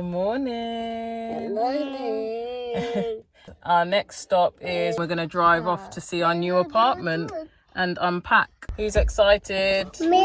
Good morning. Good morning. Our next stop is we're going to drive off to see our new apartment and unpack. Who's excited? Me.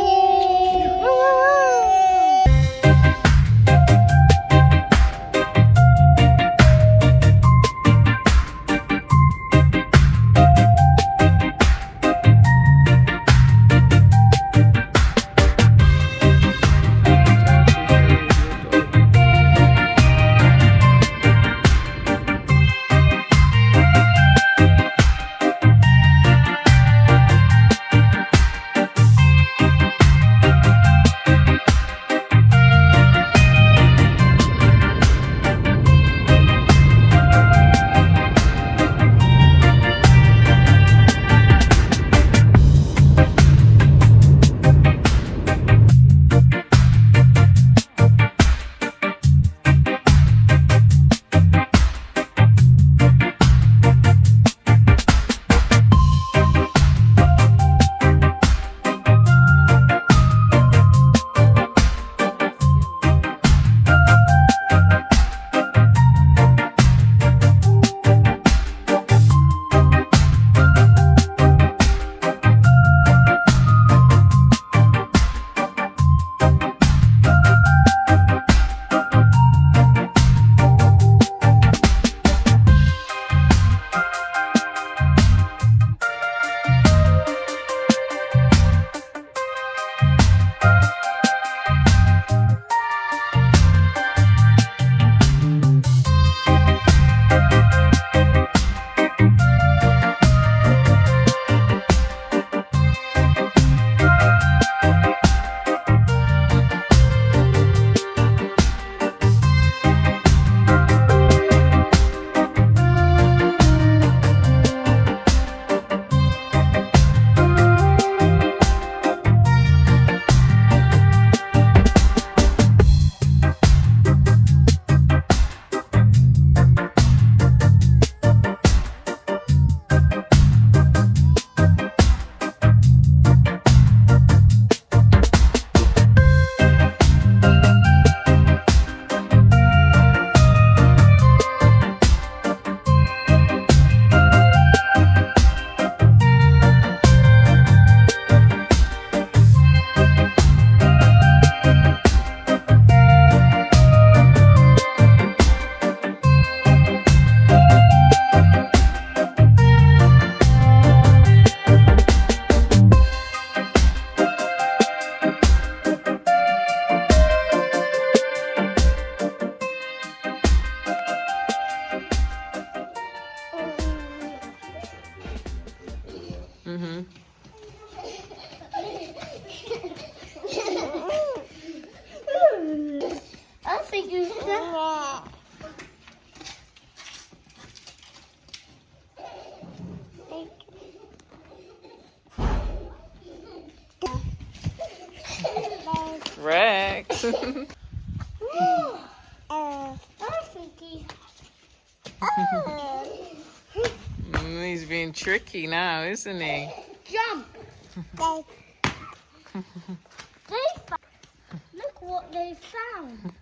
I think you said. Rex. He's being tricky now, isn't he? Jump! Look what they found.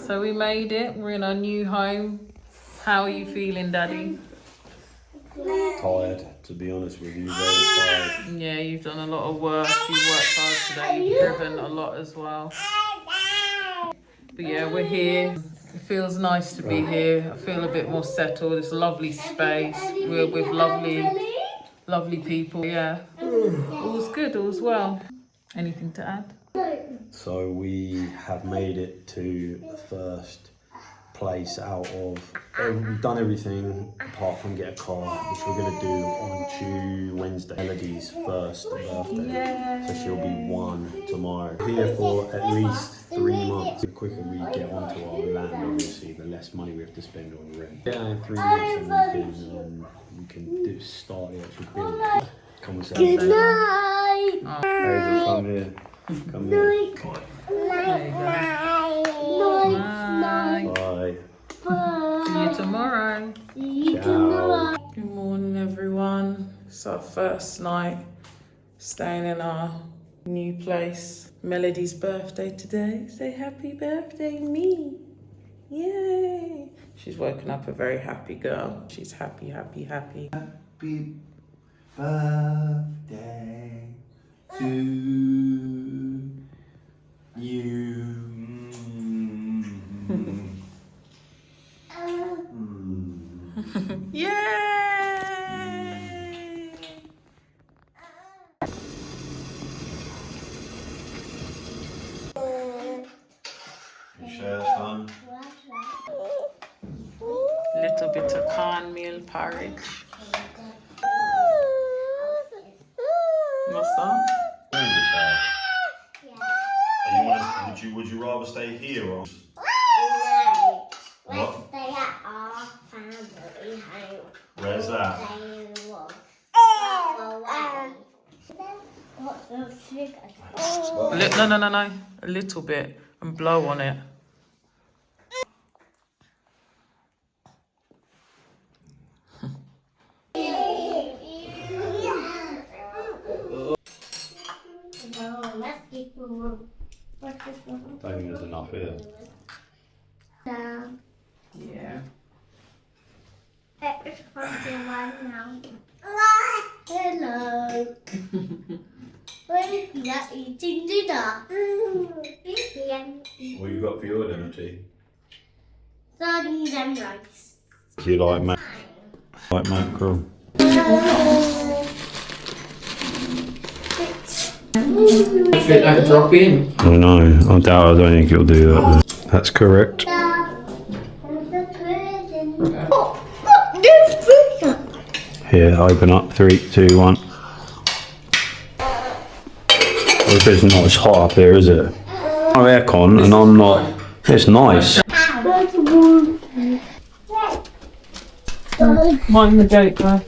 So we made it. We're in our new home. How are you feeling, Daddy? Tired, to be honest with you, very tired. Yeah, you've done a lot of work. You've worked hard today. You've driven a lot as well. But yeah, we're here. It feels nice to be here. I feel a bit more settled. It's a lovely space. We're with lovely people. Yeah, all's good, all's well. Anything to add? So we have made it to the first place out of, we've done everything apart from get a car, which we're going to do on Wednesday. Melody's first birthday. Yeah. So she'll be 1 tomorrow. Here for at least 3 months. The quicker we get onto our land, obviously, the less money we have to spend on rent. Yeah, in 3 months and we can start the actual build. Come and say Good night. Hazel, come here. Come here. Night. Bye. See you tomorrow. Ciao. Good morning, everyone. It's our first night staying in our new place. Melody's birthday today. Say happy birthday, me. Yay. She's woken up a very happy girl. She's happy, happy, happy. Happy birthday to you. Yay! You sure it's fun? Little bit of cornmeal porridge. What's that? Would you rather stay here or? Let's stay at our family home. Where's that? What's the sugar? No. A little bit and blow on it. I don't think there's enough here. Yeah. It's funny right now. Hello. What is that eating dinner? What you got for your dinner, G? Sardines and rice. Do you like mackerel? Let that drop in. I know. I don't think it'll do that. That's correct. Here, open up. 3, 2, 1. Well, it's not as hot up here, is it? No aircon, and I'm not. It's nice. Mind the gate, guy.